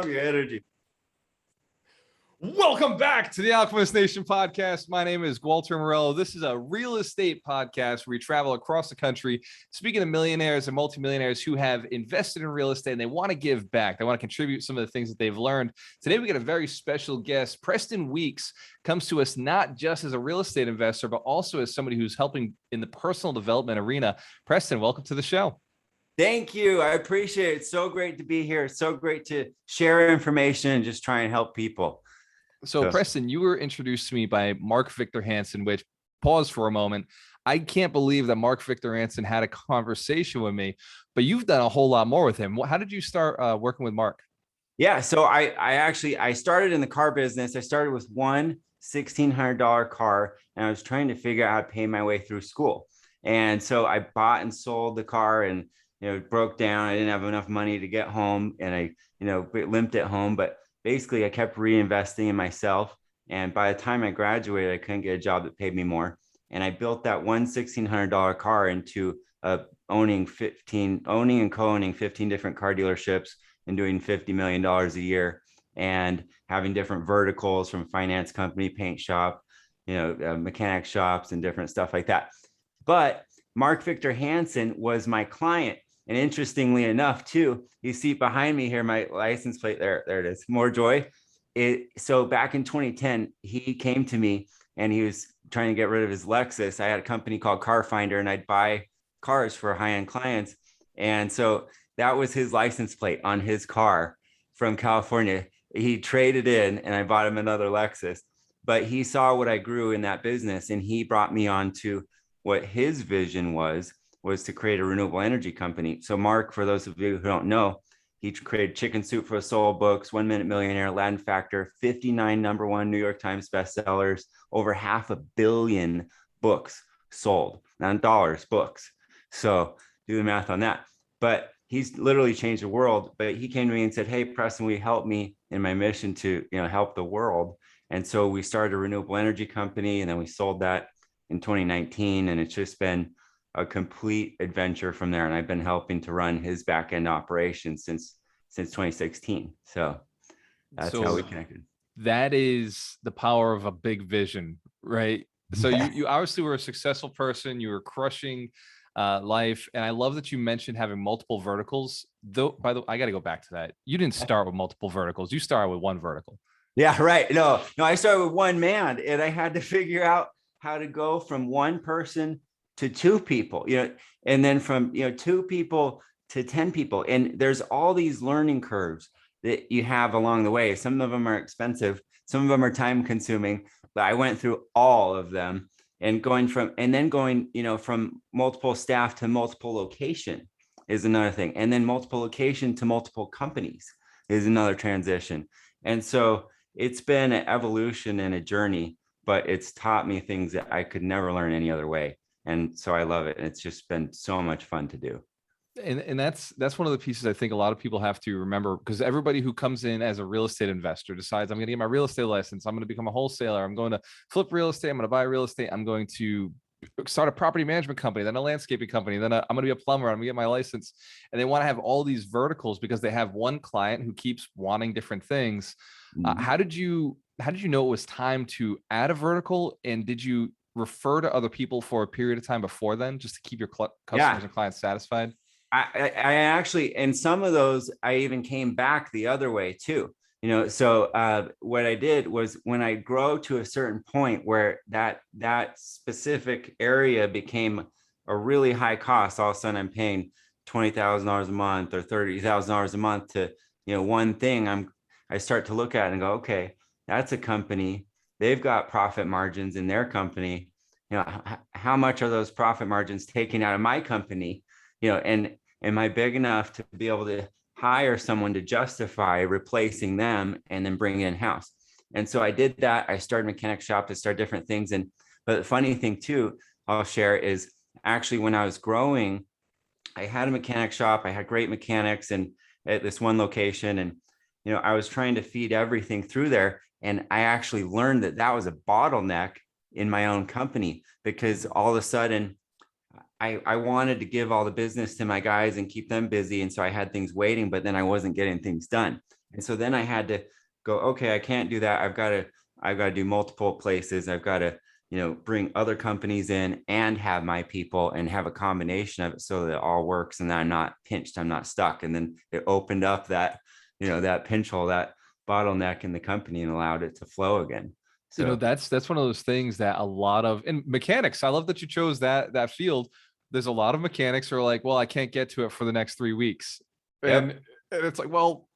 Your energy. Welcome back to the Alchemist Nation podcast. My name is Walter Morello. This is a real estate podcast where we travel across the country, speaking to millionaires and multimillionaires who have invested in real estate and they want to give back. They want to contribute some of the things that they've learned. Today, we got a very special guest. Preston Weeks comes to us not just as a real estate investor, but also as somebody who's helping in the personal development arena. Preston, welcome to the show. Thank you. I appreciate it. It's so great to be here. It's so great to share information and just try and help people. So Preston, you were introduced to me by Mark Victor Hansen, which, pause for a moment. I can't believe that Mark Victor Hansen had a conversation with me, but you've done a whole lot more with him. How did you start working with Mark? Yeah. So I started in the car business. I started with one $1,600 car and I was trying to figure out how to pay my way through school. And so I bought and sold the car and, it broke down. I didn't have enough money to get home and I, limped at home, but basically I kept reinvesting in myself. And by the time I graduated, I couldn't get a job that paid me more. And I built that one $1,600 car into owning and co-owning 15 different car dealerships and doing $50 million a year and having different verticals from finance company, paint shop, mechanic shops and different stuff like that. But Mark Victor Hansen was my client. And interestingly enough, too, you see behind me here, my license plate, there it is, More Joy. So back in 2010, he came to me and he was trying to get rid of his Lexus. I had a company called Car Finder and I'd buy cars for high-end clients. And so that was his license plate on his car from California. He traded in and I bought him another Lexus, but he saw what I grew in that business and he brought me on to what his vision was to create a renewable energy company. So Mark, for those of you who don't know, he created Chicken Soup for the Soul books, 1 Minute Millionaire, Latin Factor, 59 #1 New York Times bestsellers, over 500 million books sold, not dollars, books. So do the math on that. But he's literally changed the world. But he came to me and said, "Hey, Preston, will you help me in my mission to help the world?" And so we started a renewable energy company, and then we sold that in 2019, and it's just been a complete adventure from there. And I've been helping to run his back end operations since 2016. So that's how we connected. That is the power of a big vision, right? So you obviously were a successful person. You were crushing life. And I love that you mentioned having multiple verticals. Though, by the way, I got to go back to that. You didn't start with multiple verticals. You started with one vertical. Yeah, right. No, I started with one man and I had to figure out how to go from one person to two people, and then from, 2 people to 10 people. And there's all these learning curves that you have along the way. Some of them are expensive. Some of them are time consuming, but I went through all of them and going from multiple staff to multiple location is another thing. And then multiple location to multiple companies is another transition. And so it's been an evolution and a journey, but it's taught me things that I could never learn any other way. And so I love it. And it's just been so much fun to do. And that's one of the pieces I think a lot of people have to remember, because everybody who comes in as a real estate investor decides, I'm going to get my real estate license. I'm going to become a wholesaler. I'm going to flip real estate. I'm going to buy real estate. I'm going to start a property management company, then a landscaping company. Then I'm going to be a plumber. I'm going to get my license. And they want to have all these verticals because they have one client who keeps wanting different things. How did you know it was time to add a vertical? And did you refer to other people for a period of time before then, just to keep your customers and clients satisfied? I actually, and some of those, I even came back the other way too. So what I did was when I grow to a certain point where that specific area became a really high cost, all of a sudden I'm paying $20,000 a month or $30,000 a month to, one thing. I start to look at it and go, okay, that's a company. They've got profit margins in their company. How much are those profit margins taken out of my company? And am I big enough to be able to hire someone to justify replacing them and then bring it in-house? And so I did that. I started mechanic shop to start different things. But the funny thing too, I'll share is actually when I was growing, I had a mechanic shop. I had great mechanics and at this one location. And, I was trying to feed everything through there. And I actually learned that was a bottleneck in my own company, because all of a sudden I wanted to give all the business to my guys and keep them busy. And so I had things waiting, but then I wasn't getting things done. And so then I had to go, okay, I can't do that. I've got to do multiple places. I've got to, bring other companies in and have my people and have a combination of it so that it all works and that I'm not pinched, I'm not stuck. And then it opened up that, that pinch hole, that bottleneck in the company and allowed it to flow again. So That's one of those things that a lot of, and mechanics, I love that you chose that field. There's a lot of mechanics who are like, well, I can't get to it for the next 3 weeks. And, yep. and it's like, well,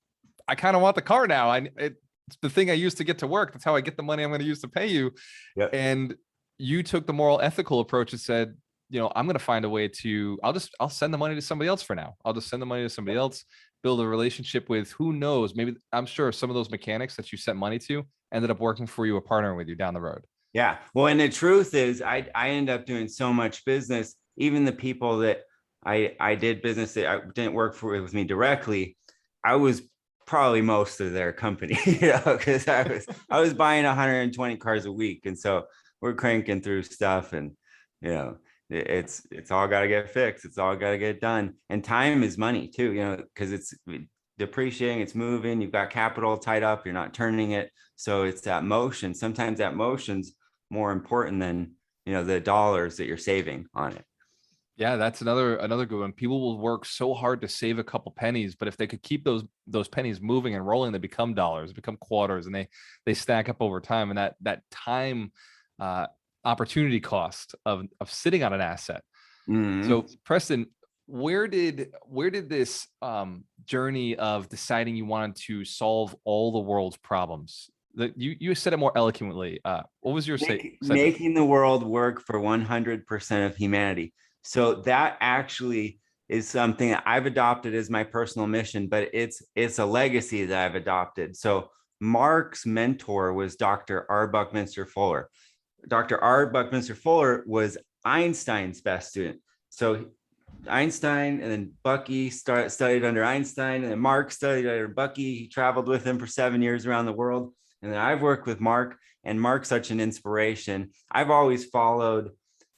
I kind of want the car now. It's the thing I used to get to work. That's how I get the money I'm going to use to pay you. Yep. And you took the moral ethical approach and said, I'm going to find a way to, I'll send the money to somebody else for now. I'll just send the money to somebody else, build a relationship with, who knows, maybe, I'm sure some of those mechanics that you sent money to ended up working for you or partnering with you down the road. Yeah. Well, and the truth is I ended up doing so much business, even the people that I did business that I didn't work for with me directly, I was probably most of their company, because I was buying 120 cars a week. And so we're cranking through stuff and, it's all got to get fixed. It's all got to get done. And time is money too, because it's depreciating, it's moving, you've got capital tied up, you're not turning it. So it's that motion. Sometimes that motion's more important than, the dollars that you're saving on it. Yeah, that's another good one. People will work so hard to save a couple pennies, but if they could keep those pennies moving and rolling, they become dollars, become quarters, and they stack up over time. And that time opportunity cost of sitting on an asset. Mm-hmm. So Preston, where did this journey of deciding you wanted to solve all the world's problems? That you said it more eloquently. What was your Making the world work for 100% of humanity. So that actually is something that I've adopted as my personal mission, but it's a legacy that I've adopted. So Mark's mentor was Dr. R. Buckminster Fuller. Dr. R. Buckminster Fuller was Einstein's best student. So Einstein and then Bucky studied under Einstein, and then Mark studied under Bucky. He traveled with him for 7 years around the world. And then I've worked with Mark, and Mark's such an inspiration. I've always followed,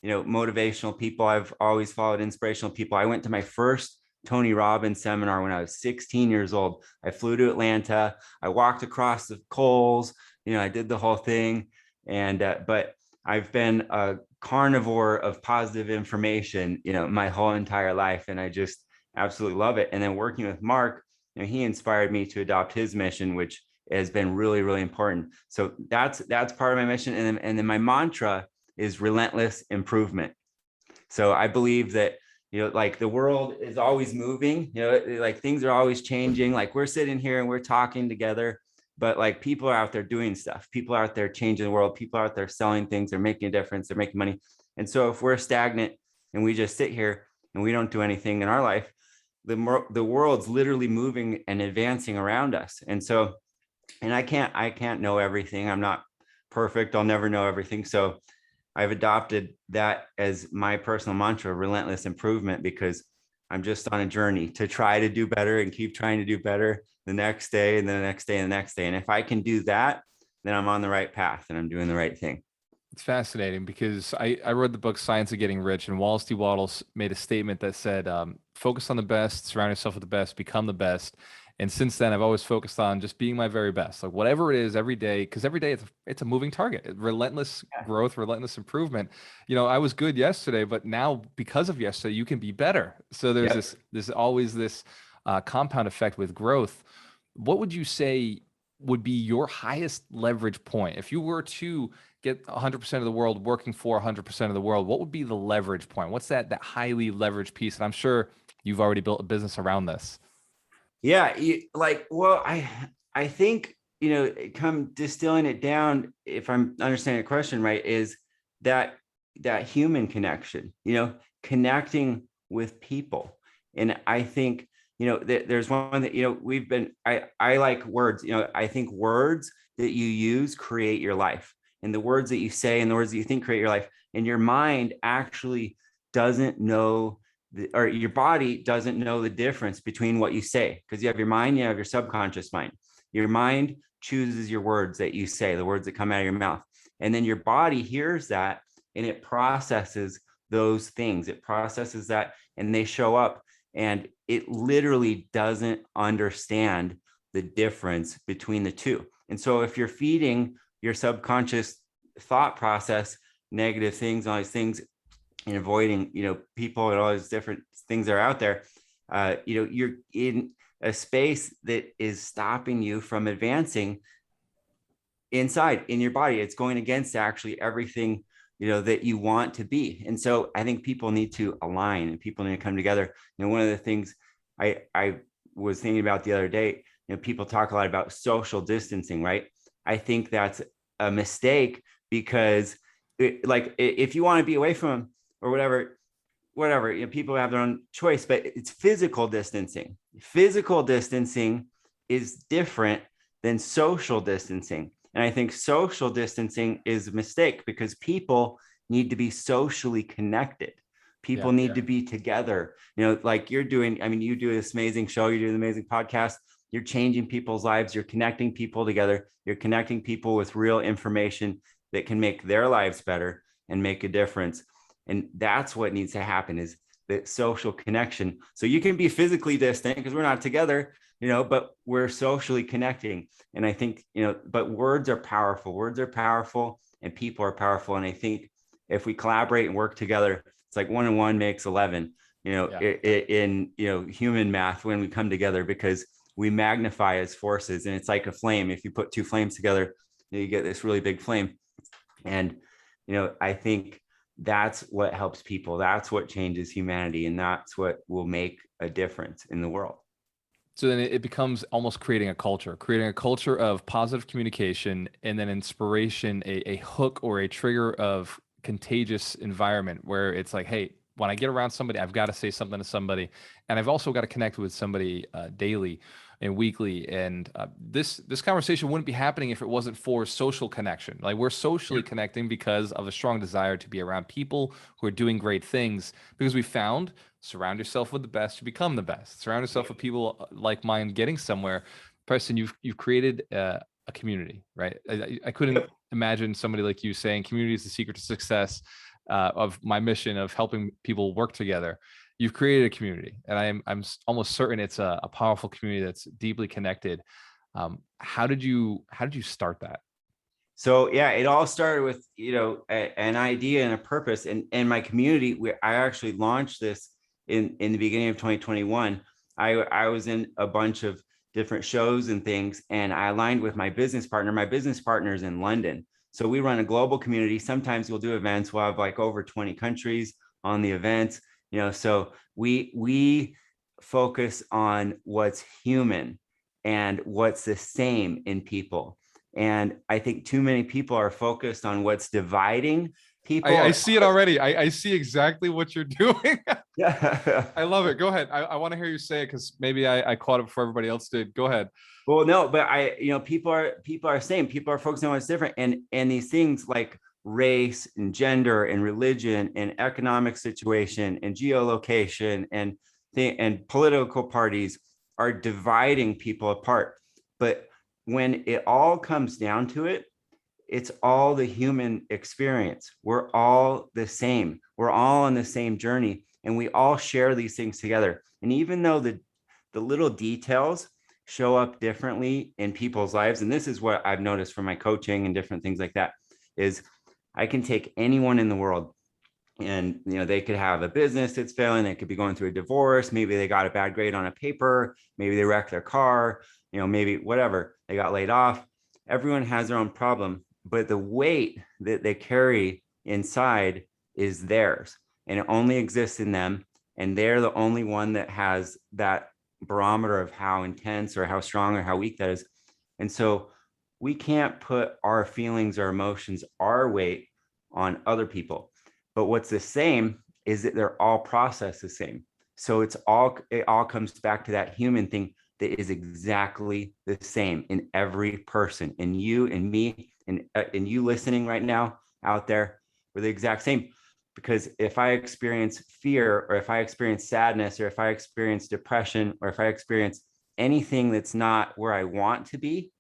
motivational people. I've always followed inspirational people. I went to my first Tony Robbins seminar when I was 16 years old. I flew to Atlanta. I walked across the coals. I did the whole thing. And, but I've been a carnivore of positive information, my whole entire life. And I just absolutely love it. And then working with Mark, he inspired me to adopt his mission, which has been really, really important. So that's part of my mission. And then my mantra is relentless improvement. So I believe that, like the world is always moving, like things are always changing. Like we're sitting here and we're talking together, but like people are out there doing stuff. People are out there changing the world. People are out there selling things. They're making a difference. They're making money. And so if we're stagnant and we just sit here and we don't do anything in our life, the world's literally moving and advancing around us. And so, and I can't know everything. I'm not perfect. I'll never know everything. So I've adopted that as my personal mantra, relentless improvement, because I'm just on a journey to try to do better and keep trying to do better the next day and the next day and the next day. And if I can do that, then I'm on the right path and I'm doing the right thing. It's fascinating because I read the book Science of Getting Rich, and Wallace D. Wattles made a statement that said, focus on the best, surround yourself with the best, become the best. And since then, I've always focused on just being my very best, like whatever it is every day, because every day it's a moving target, relentless growth, relentless improvement. I was good yesterday, but now because of yesterday, you can be better. So there's this always this compound effect with growth. What would you say would be your highest leverage point? If you were to get 100% of the world working for 100% of the world, what would be the leverage point? What's that highly leveraged piece? And I'm sure you've already built a business around this. Yeah. Well, I think, come distilling it down, if I'm understanding the question right, is that human connection, connecting with people. And I think, there's one that, I like words, I think words that you use create your life, and the words that you say and the words that you think create your life. And your mind actually doesn't know, or your body doesn't know the difference between what you say, because you have your mind, you have your subconscious mind. Your mind chooses your words that you say, the words that come out of your mouth. And then your body hears that and it processes those things. It processes that and they show up, and it literally doesn't understand the difference between the two. And so if you're feeding your subconscious thought process negative things, all these things, and avoiding, people and all these different things that are out there, you're in a space that is stopping you from advancing inside in your body. It's going against actually everything, that you want to be. And so I think people need to align and people need to come together. One of the things I was thinking about the other day, people talk a lot about social distancing, right? I think that's a mistake because if you want to be away from them or whatever, people have their own choice, but it's physical distancing. Physical distancing is different than social distancing. And I think social distancing is a mistake because people need to be socially connected. People need to be together, like you're doing. I mean, you do this amazing show, you do an amazing podcast. You're changing people's lives. You're connecting people together. You're connecting people with real information that can make their lives better and make a difference. And that's what needs to happen, is that social connection. So you can be physically distant because we're not together, but we're socially connecting. And I think, but words are powerful. Words are powerful and people are powerful. And I think if we collaborate and work together, it's like 1 and 1 makes 11, in human math, when we come together, because we magnify as forces. And it's like a flame. If you put two flames together, you get this really big flame. And, I think that's what helps people. That's what changes humanity. And that's what will make a difference in the world. So then it becomes almost creating a culture of positive communication, and then inspiration, a hook or a trigger of contagious environment where it's like, hey, when I get around somebody, I've got to say something to somebody. And I've also got to connect with somebody daily and weekly. And this conversation wouldn't be happening if it wasn't for social connection. Like, we're socially connecting because of a strong desire to be around people who are doing great things, because we found surround yourself with the best to become the best. Surround yourself with people like mine getting somewhere. Preston, you've created a community, right? I couldn't imagine somebody like you saying community is the secret to success of my mission of helping people work together. You've created a community, and I'm almost certain it's a powerful community that's deeply connected. How did you start that? So it all started with an idea and a purpose. And my community, I actually launched this in the beginning of 2021. I was in a bunch of different shows and things, and I aligned with my business partner. My business partner is in London, so we run a global community. Sometimes we'll do events. We'll have like over 20 countries on the events. So we focus on what's human and what's the same in people. And I think too many people are focused on what's dividing people. I see it already. I see exactly what you're doing. Yeah. I love it. Go ahead. I want to hear you say it, because maybe I caught it before everybody else did. Go ahead. Well, no, but people are same. People are focusing on what's different. And these things like race and gender and religion and economic situation and geolocation and political parties are dividing people apart. But when it all comes down to it, it's all the human experience. We're all the same. We're all on the same journey, and we all share these things together. And even though the little details show up differently in people's lives, and this is what I've noticed from my coaching and different things like that, is I can take anyone in the world, and they could have a business that's failing, they could be going through a divorce, maybe they got a bad grade on a paper, maybe they wrecked their car, maybe whatever, they got laid off. Everyone has their own problem, but the weight that they carry inside is theirs, and it only exists in them, and they're the only one that has that barometer of how intense or how strong or how weak that is. And so we can't put our feelings or emotions, our weight, on other people. But what's the same is that they're all processed the same. So it all comes back to that human thing that is exactly the same in every person, in you and me, and you listening right now out there. We're the exact same. Because if I experience fear, or if I experience sadness, or if I experience depression, or if I experience anything that's not where I want to be,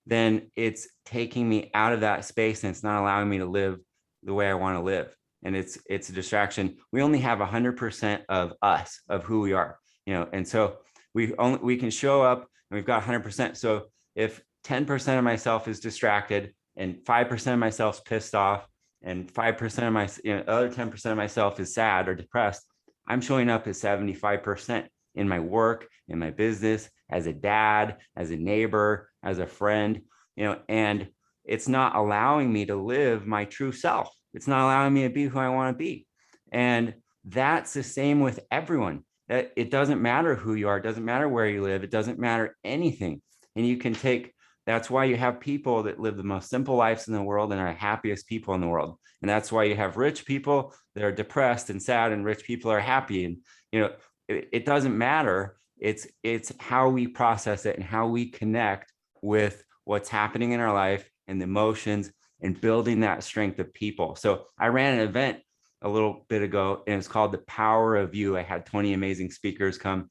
then it's taking me out of that space, and it's not allowing me to live the way I want to live. And it's a distraction. We only have 100% of us, of who we are, and so we can show up and we've got 100%. So if 10% of myself is distracted and 5% of myself is pissed off and 5% of my, other 10% of myself is sad or depressed, I'm showing up as 75% in my work, in my business, as a dad, as a neighbor, as a friend, and it's not allowing me to live my true self. It's not allowing me to be who I want to be. And that's the same with everyone. That it doesn't matter who you are, it doesn't matter where you live, it doesn't matter anything. And you can take, that's why you have people that live the most simple lives in the world and are the happiest people in the world. And that's why you have rich people that are depressed and sad, and rich people are happy. And it doesn't matter. It's how we process it and how we connect with what's happening in our life and the emotions and building that strength of people. So I ran an event a little bit ago, and it's called The Power of You. I had 20 amazing speakers come,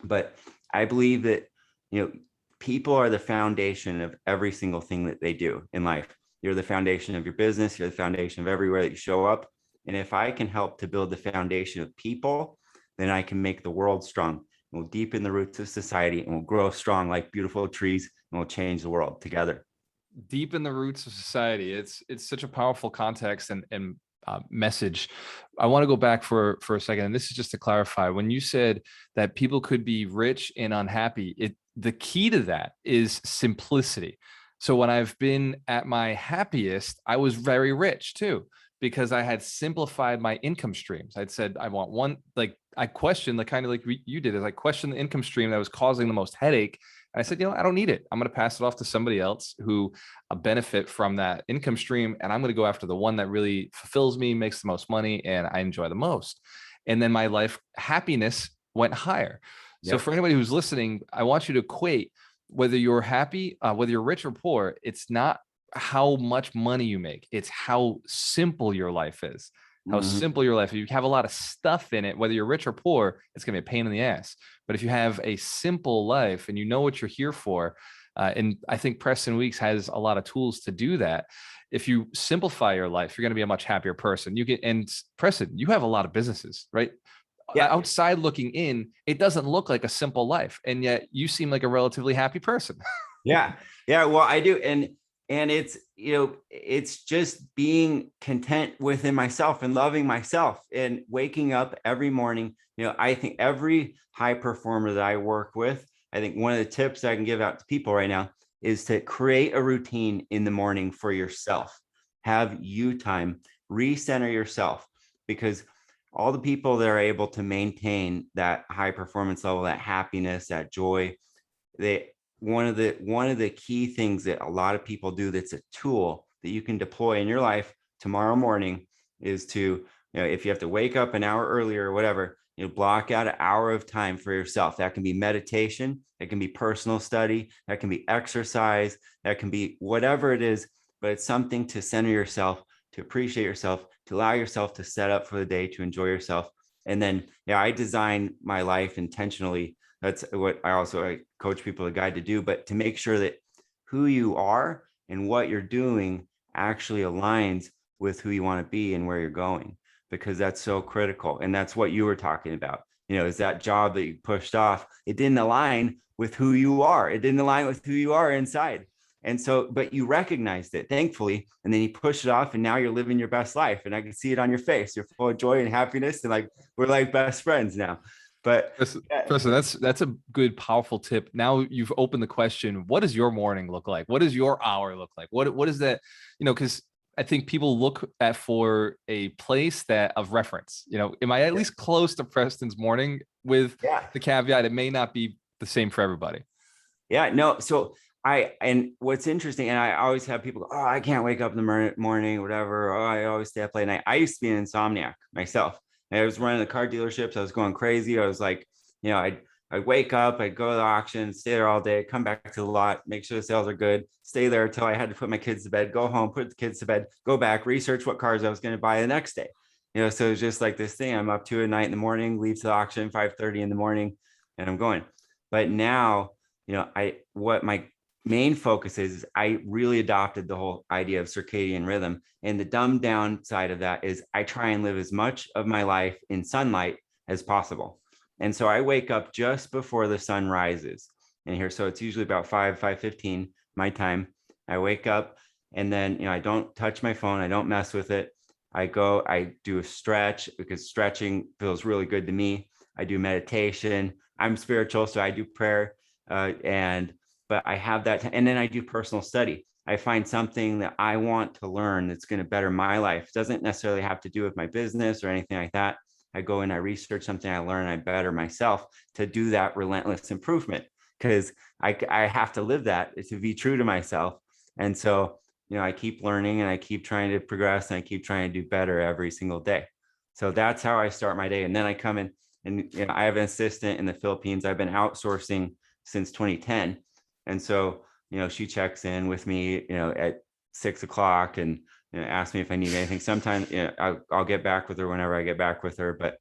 but I believe that, people are the foundation of every single thing that they do in life. You're the foundation of your business. You're the foundation of everywhere that you show up. And if I can help to build the foundation of people, then I can make the world strong. We'll deepen the roots of society, and we'll grow strong like beautiful trees, and we'll change the world together. Deepen the roots of society. It's such a powerful context and message. I want to go back for a second, and this is just to clarify. When you said that people could be rich and unhappy, the key to that is simplicity. So when I've been at my happiest, I was very rich too, because I had simplified my income streams. I'd said, I want one, like I questioned, like kind of like you did, is I questioned the income stream that was causing the most headache. And I said, I don't need it. I'm going to pass it off to somebody else who benefit from that income stream. And I'm going to go after the one that really fulfills me, makes the most money, and I enjoy the most. And then my life happiness went higher. So Yep. for anybody who's listening, I want you to equate whether you're happy, whether you're rich or poor. It's not how much money you make. It's how simple your life is. How simple your life is. You have a lot of stuff in it, whether you're rich or poor, it's going to be a pain in the ass. But if you have a simple life and you know what you're here for, and I think Preston Weeks has a lot of tools to do that. If you simplify your life, you're going to be a much happier person. And Preston, you have a lot of businesses, right? Yeah. Outside looking in, it doesn't look like a simple life. And yet you seem like a relatively happy person. Yeah. Well, I do. And it's, it's just being content within myself and loving myself and waking up every morning. I think every high performer that I work with, I think one of the tips I can give out to people right now is to create a routine in the morning for yourself. Have you time, recenter yourself, because all the people that are able to maintain that high performance level, that happiness, that joy, one of the key things that a lot of people do, that's a tool that you can deploy in your life tomorrow morning, is to, if you have to wake up an hour earlier or whatever, block out an hour of time for yourself. That can be meditation, that can be personal study, that can be exercise, that can be whatever it is, but it's something to center yourself, to appreciate yourself, to allow yourself to set up for the day, to enjoy yourself. And then, I design my life intentionally. That's what I coach people, a guide to do, but to make sure that who you are and what you're doing actually aligns with who you want to be and where you're going, because that's so critical. And that's what you were talking about, is that job that you pushed off. It didn't align with who you are. It didn't align with who you are inside. And so, but you recognized it, thankfully, and then you push it off, and now you're living your best life. And I can see it on your face. You're full of joy and happiness, and like, we're like best friends now. But Preston, that's a good, powerful tip. Now you've opened the question: what does your morning look like? What does your hour look like? What is that? Because I think people look at for a place that of reference. Am I at least close to Preston's morning? With the caveat, it may not be the same for everybody. Yeah, no. So and what's interesting, and I always have people go, oh, I can't wake up in the morning, whatever. Oh, I always stay up late night. I used to be an insomniac myself. I was running the car dealerships. I was going crazy. I was like, I'd wake up, I'd go to the auction, stay there all day, come back to the lot, make sure the sales are good, stay there until I had to put my kids to bed, go home, put the kids to bed, go back, research what cars I was going to buy the next day. So it's just like this thing. I'm up to at night in the morning, leave to the auction 5:30 in the morning, and I'm going. But now, what my main focus is I really adopted the whole idea of circadian rhythm. And the dumbed down side of that is I try and live as much of my life in sunlight as possible. And so I wake up just before the sun rises. in here. So it's usually about 5:15 my time. I wake up, and then, I don't touch my phone. I don't mess with it. I do a stretch, because stretching feels really good to me. I do meditation. I'm spiritual, so I do prayer. But I have that, and then I do personal study. I find something that I want to learn that's going to better my life. It doesn't necessarily have to do with my business or anything like that. I go in, I research something, I learn, I better myself to do that relentless improvement, because I have to live that to be true to myself. And so, I keep learning, and I keep trying to progress, and I keep trying to do better every single day. So that's how I start my day. And then I come in, and I have an assistant in the Philippines. I've been outsourcing since 2010. And so, she checks in with me, at 6 o'clock, and asks me if I need anything. Sometimes, I'll get back with her whenever I get back with her. But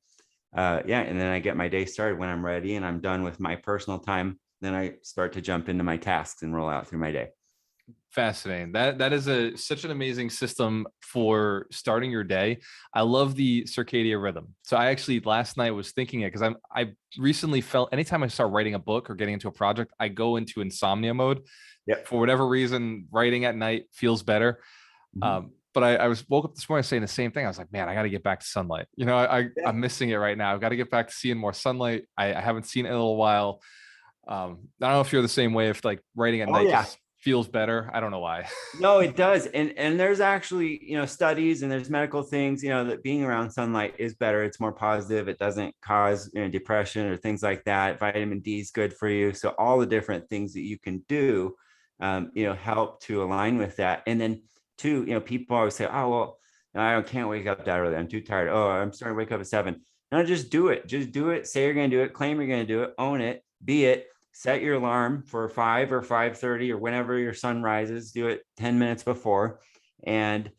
yeah, and then I get my day started when I'm ready and I'm done with my personal time. Then I start to jump into my tasks and roll out through my day. Fascinating. That is such an amazing system for starting your day. I love the circadian rhythm. So I actually last night was thinking it, because I recently felt anytime I start writing a book or getting into a project, I go into insomnia mode. Yep. For whatever reason, writing at night feels better. But I woke up this morning saying the same thing. I was like, man, I got to get back to sunlight. I'm missing it right now. I've got to get back to seeing more sunlight. I haven't seen it in a little while. I don't know if you're the same way, if like writing at night just feels better. I don't know why. No, it does. And there's actually, studies, and there's medical things, that being around sunlight is better. It's more positive. It doesn't cause, depression or things like that. Vitamin D is good for you. So all the different things that you can do, help to align with that. And then too, people always say, oh, well, I can't wake up that early. I'm too tired. Oh, I'm starting to wake up at 7. No, just do it. Just do it. Say you're going to do it. Claim you're going to do it. Own it. Be it. Set your alarm for 5 or 5:30 or whenever your sun rises. Do it 10 minutes before, and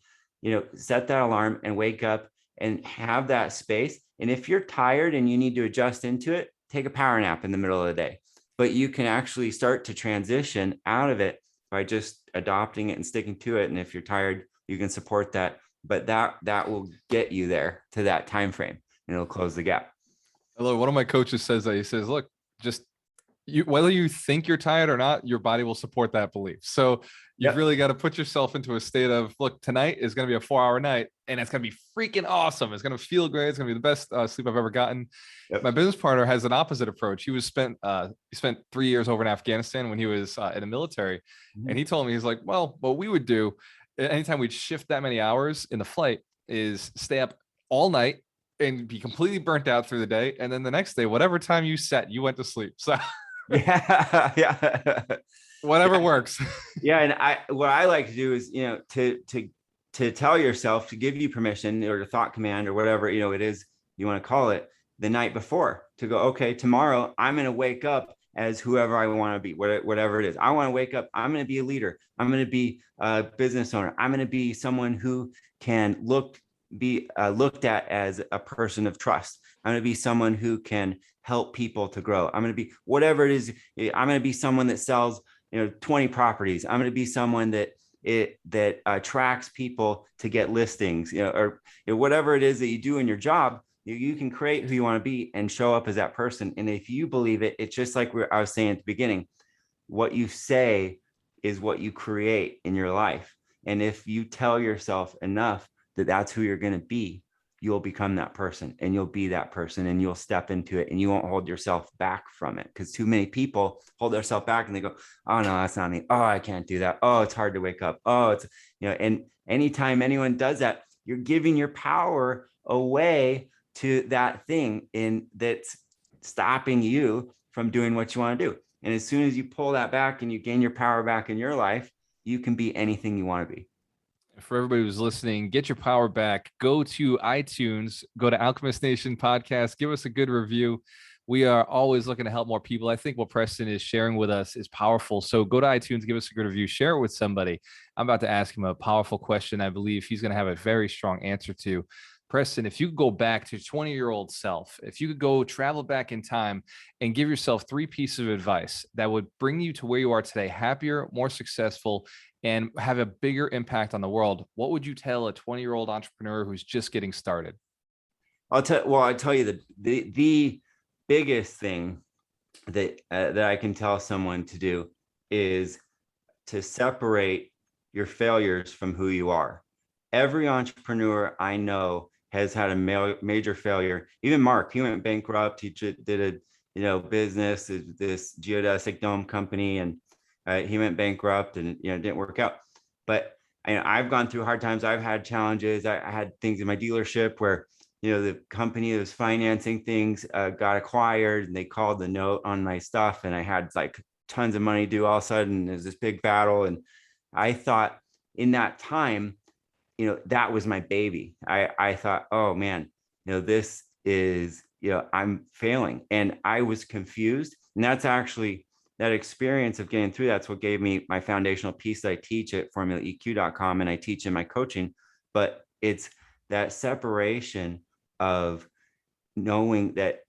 set that alarm and wake up and have that space. And if you're tired and you need to adjust into it, take a power nap in the middle of the day. But you can actually start to transition out of it by just adopting it and sticking to it. And if you're tired, you can support that. But that will get you there to that time frame, and it'll close the gap. One of my coaches says that. He says, look, just whether you think you're tired or not, your body will support that belief. So you've really got to put yourself into a state of, look, tonight is going to be a 4-hour night, and it's going to be freaking awesome. It's going to feel great. It's going to be the best sleep I've ever gotten. My business partner has an opposite approach. He spent 3 years over in Afghanistan when he was in the military. And he told me, he's like, well, what we would do anytime we'd shift that many hours in the flight is stay up all night and be completely burnt out through the day. And then the next day, whatever time you set, you went to sleep. So yeah. Whatever works. Yeah. And what I like to do is, to tell yourself, to give you permission, or the thought command, or whatever, it is you want to call it, the night before, to go, okay, tomorrow I'm going to wake up as whoever I want to be, whatever it is. I want to wake up. I'm going to be a leader. I'm going to be a business owner. I'm going to be someone who can be looked at as a person of trust. I'm going to be someone who can help people to grow. I'm going to be whatever it is. I'm going to be someone that sells, 20 properties. I'm going to be someone that attracts people to get listings, or whatever it is that you do in your job. You can create who you want to be and show up as that person. And if you believe it, it's just like I was saying at the beginning, what you say is what you create in your life. And if you tell yourself enough that that's who you're going to be, you'll become that person, and you'll be that person, and you'll step into it, and you won't hold yourself back from it. Because too many people hold themselves back and they go, oh no, that's not me. Oh, I can't do that. Oh, it's hard to wake up. Oh, it's, and anytime anyone does that, you're giving your power away to that thing that's stopping you from doing what you want to do. And as soon as you pull that back and you gain your power back in your life, you can be anything you want to be. For everybody who's listening, get your power back. Go to iTunes, go to Alchemist Nation Podcast, give us a good review. We are always looking to help more people. I think what Preston is sharing with us is powerful. So go to iTunes, give us a good review, share it with somebody. I'm about to ask him a powerful question. I believe he's going to have a very strong answer to. Preston, if you could go back to 20-year-old self, if you could go travel back in time and give yourself 3 pieces of advice that would bring you to where you are today, happier, more successful, and have a bigger impact on the world, what would you tell a 20-year-old entrepreneur who's just getting started? I'll tell you the biggest thing that I can tell someone to do is to separate your failures from who you are. Every entrepreneur I know has had a major failure. Even Mark, he went bankrupt. He did a business, this geodesic dome company, and he went bankrupt, and it didn't work out. But I've gone through hard times. I've had challenges. I had things in my dealership where the company that was financing things got acquired, and they called the note on my stuff, and I had like tons of money due. All of a sudden, there's this big battle, and I thought in that time, that was my baby. I thought, oh man, this is, I'm failing, and I was confused. And that's actually that experience of getting through. That's what gave me my foundational piece that I teach at formulaeq.com, and I teach in my coaching. But it's that separation of knowing that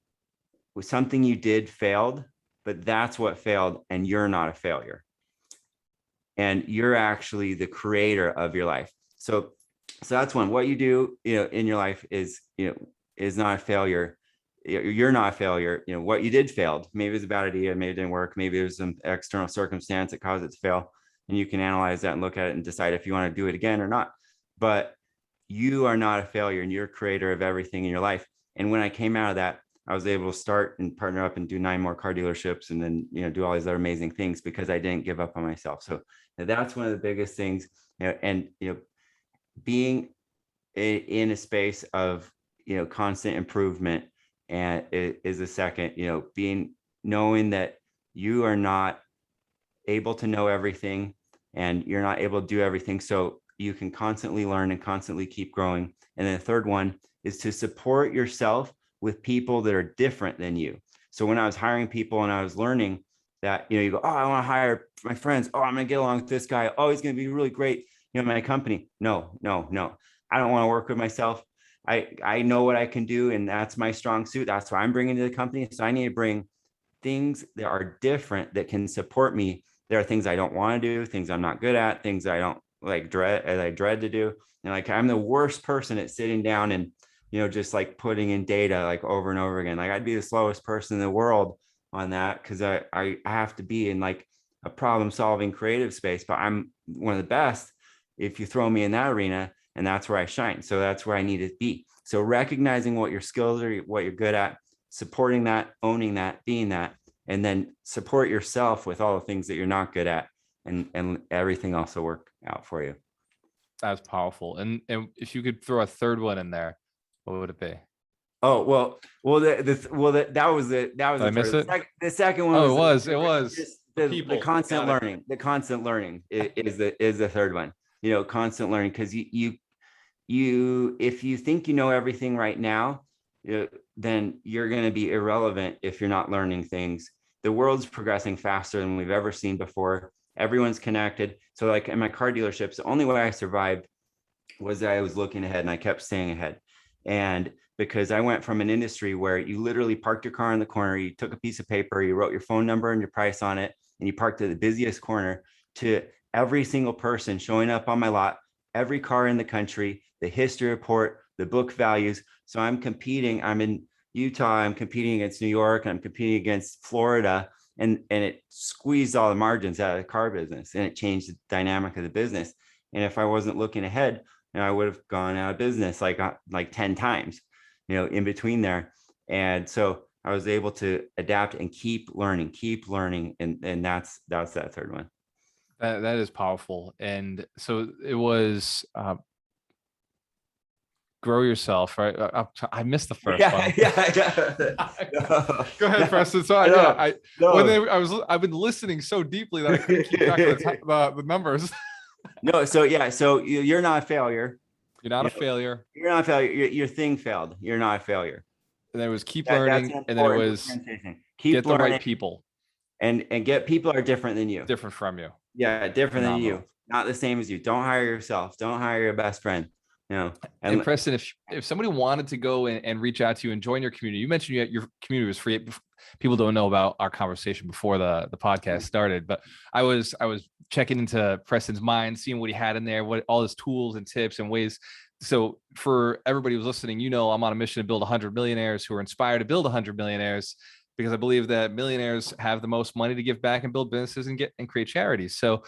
something you did failed, but that's what failed, and you're not a failure. And you're actually the creator of your life. So that's one. What you do, in your life is not a failure. You're not a failure. What you did failed. Maybe it was a bad idea. Maybe it didn't work. Maybe there's some external circumstance that caused it to fail. And you can analyze that and look at it and decide if you want to do it again or not. But you are not a failure, and you're a creator of everything in your life. And when I came out of that, I was able to start and partner up and do 9 more car dealerships, and then, do all these other amazing things because I didn't give up on myself. So that's one of the biggest things, and, being in a space of, constant improvement, and it is a second, knowing that you are not able to know everything, and you're not able to do everything. So you can constantly learn and constantly keep growing. And then the third one is to support yourself with people that are different than you. So when I was hiring people and I was learning that, you go, oh, I want to hire my friends. Oh, I'm going to get along with this guy. Oh, he's going to be really great, in my company. No. I don't want to work with myself. I know what I can do, and that's my strong suit. That's what I'm bringing to the company. So I need to bring things that are different that can support me. There are things I don't want to do, things I'm not good at, things I don't I dread to do. And like, I'm the worst person at sitting down and, just like putting in data like over and over again. Like, I'd be the slowest person in the world on that, because I have to be in like a problem solving creative space, but I'm one of the best if you throw me in that arena, and that's where I shine. So that's where I need to be. So recognizing what your skills are, what you're good at, supporting that, owning that, being that, and then support yourself with all the things that you're not good at, and everything else will work out for you. That's powerful. And if you could throw a third one in there, what would it be? Oh, that was Did I miss it? The second one. Oh, it was the constant learning. The constant learning is the third one. Constant learning, because you if you think you know everything right now, then you're going to be irrelevant if you're not learning things. The world's progressing faster than we've ever seen before. Everyone's connected. So like in my car dealerships, the only way I survived was that I was looking ahead, and I kept staying ahead. And because I went from an industry where you literally parked your car in the corner, you took a piece of paper, you wrote your phone number and your price on it, and you parked at the busiest corner, to every single person showing up on my lot, every car in the country, the history report, the book values. So I'm in Utah, I'm competing against New York, and I'm competing against Florida, and it squeezed all the margins out of the car business, and it changed the dynamic of the business. And if I wasn't looking ahead, I would have gone out of business like 10 times, in between there. And so I was able to adapt and keep learning. And that's that third one. That is powerful. And so it was grow yourself, right? I missed the first one. Yeah. Go ahead, Preston. So I've been listening so deeply that I couldn't keep track of the numbers. No, so yeah, so you're not a failure. You're not a failure. You're not a failure. Your thing failed. You're not a failure. And there was keep learning, and then it was get the right people. And get people are different than you. Different from you. Yeah, different than you. Not the same as you. Don't hire yourself. Don't hire your best friend. And Preston, if somebody wanted to go and reach out to you and join your community, you mentioned your community was free. People don't know about our conversation before the podcast started, but I was checking into Preston's mind, seeing what he had in there, what all his tools and tips and ways. So for everybody who's listening, I'm on a mission to build 100 millionaires who are inspired to build 100 millionaires. because I believe that millionaires have the most money to give back and build businesses and create charities. So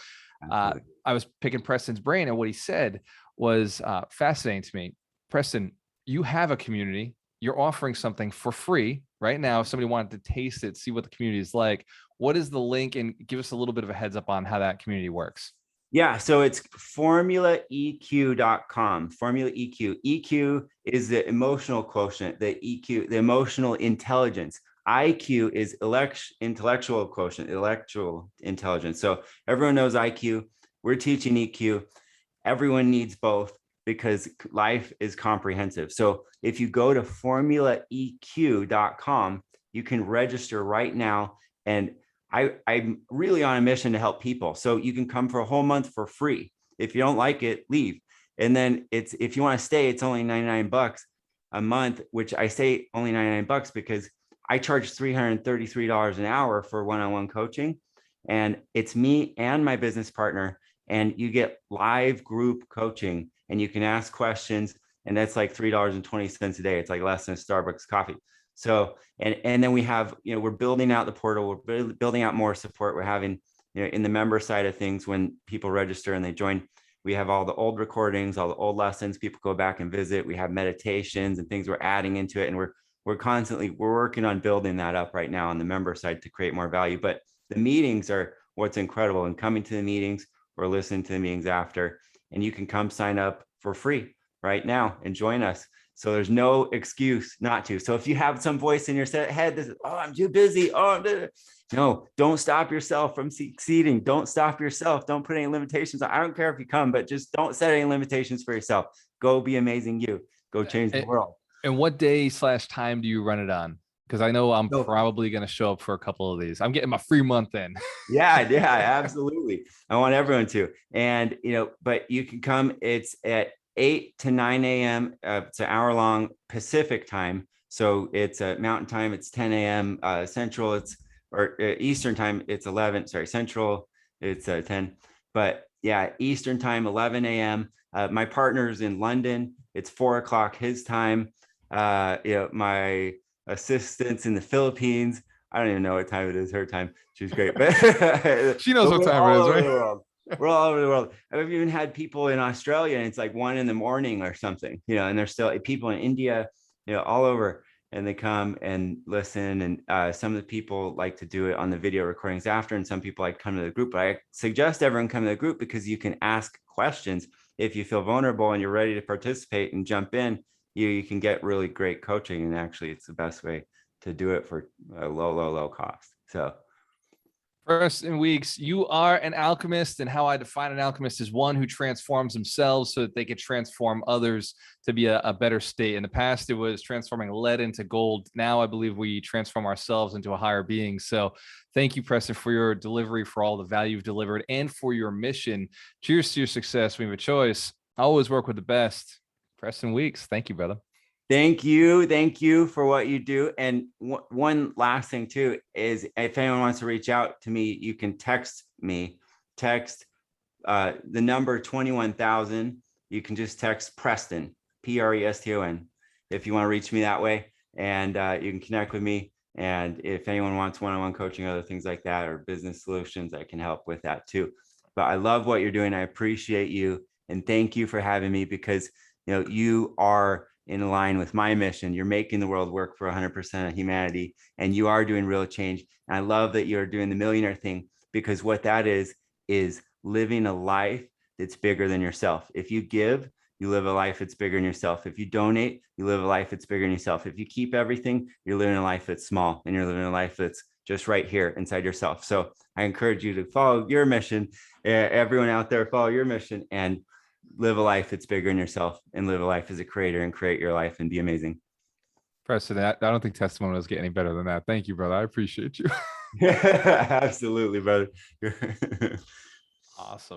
I was picking Preston's brain, and what he said was fascinating to me. Preston, you have a community. You're offering something for free right now. If somebody wanted to taste it, see what the community is like, what is the link? And give us a little bit of a heads up on how that community works. Yeah, so it's formulaeq.com. Formula EQ. EQ is the emotional quotient, the EQ, the emotional intelligence. IQ is intellectual quotient, intellectual intelligence. So everyone knows IQ. We're teaching EQ. Everyone needs both because life is comprehensive. So if you go to formulaeq.com, you can register right now. And I'm really on a mission to help people. So you can come for a whole month for free. If you don't like it, leave. And then if you want to stay, it's only $99 a month, which I say only $99 because I charge $333 an hour for one-on-one coaching. And it's me and my business partner. And you get live group coaching and you can ask questions. And that's like $3.20 a day. It's like less than a Starbucks coffee. So, and then we have, we're building out the portal. We're building out more support. We're having, in the member side of things, when people register and they join, we have all the old recordings, all the old lessons. People go back and visit. We have meditations and things we're adding into it. And we're working on building that up right now on the member side to create more value. But the meetings are what's incredible, and coming to the meetings or listening to the meetings after, and you can come sign up for free right now and join us. So there's no excuse not to. So if you have some voice in your head that says, oh, I'm too busy. No, don't stop yourself from succeeding. Don't stop yourself. Don't put any limitations. I don't care if you come, but just don't set any limitations for yourself. Go be amazing you. Go change the world. And what day/time do you run it on? Because I know I'm probably going to show up for a couple of these. I'm getting my free month in. Yeah, absolutely. I want everyone to. And, but you can come. It's at 8 to 9 a.m. It's an hour long Pacific time. So it's Mountain time. It's 10 a.m. Central. Eastern time. It's 11. Sorry, Central. It's 10. But yeah, Eastern time, 11 a.m. My partner's in London. It's 4 o'clock his time. My assistant's in the Philippines. I don't even know what time it is. Her time. She's great. But she knows what time it is, right? We're all over the world. I've even had people in Australia and it's like 1 a.m. or something, and there's still people in India, all over, and they come and listen. And some of the people like to do it on the video recordings after, and some people like come to the group. But I suggest everyone come to the group because you can ask questions. If you feel vulnerable and you're ready to participate and jump in, you can get really great coaching. And actually, it's the best way to do it for a low cost. So. Preston Weeks, you are an alchemist, and how I define an alchemist is one who transforms themselves so that they can transform others to be a better state. In the past, it was transforming lead into gold. Now I believe we transform ourselves into a higher being. So thank you, Preston, for your delivery, for all the value you've delivered, and for your mission. Cheers to your success. We have a choice. I always work with the best. Preston Weeks, thank you, brother. Thank you for what you do. And one last thing too is, if anyone wants to reach out to me, you can text me. Text the number 21,000. You can just text Preston, Preston, if you want to reach me that way. And you can connect with me. And if anyone wants one-on-one coaching, other things like that, or business solutions, I can help with that too. But I love what you're doing. I appreciate you, and thank you for having me, because you are in line with my mission. You're making the world work for 100% of humanity, and you are doing real change. And I love that you're doing the millionaire thing, because what that is living a life that's bigger than yourself. If you give, you live a life that's bigger than yourself. If you donate, you live a life that's bigger than yourself. If you keep everything, you're living a life that's small, and you're living a life that's just right here inside yourself. So I encourage you to follow your mission. Everyone out there, follow your mission and live a life that's bigger than yourself, and live a life as a creator and create your life and be amazing. Preston, I don't think testimonials get any better than that. Thank you, brother. I appreciate you. Absolutely, brother. Awesome.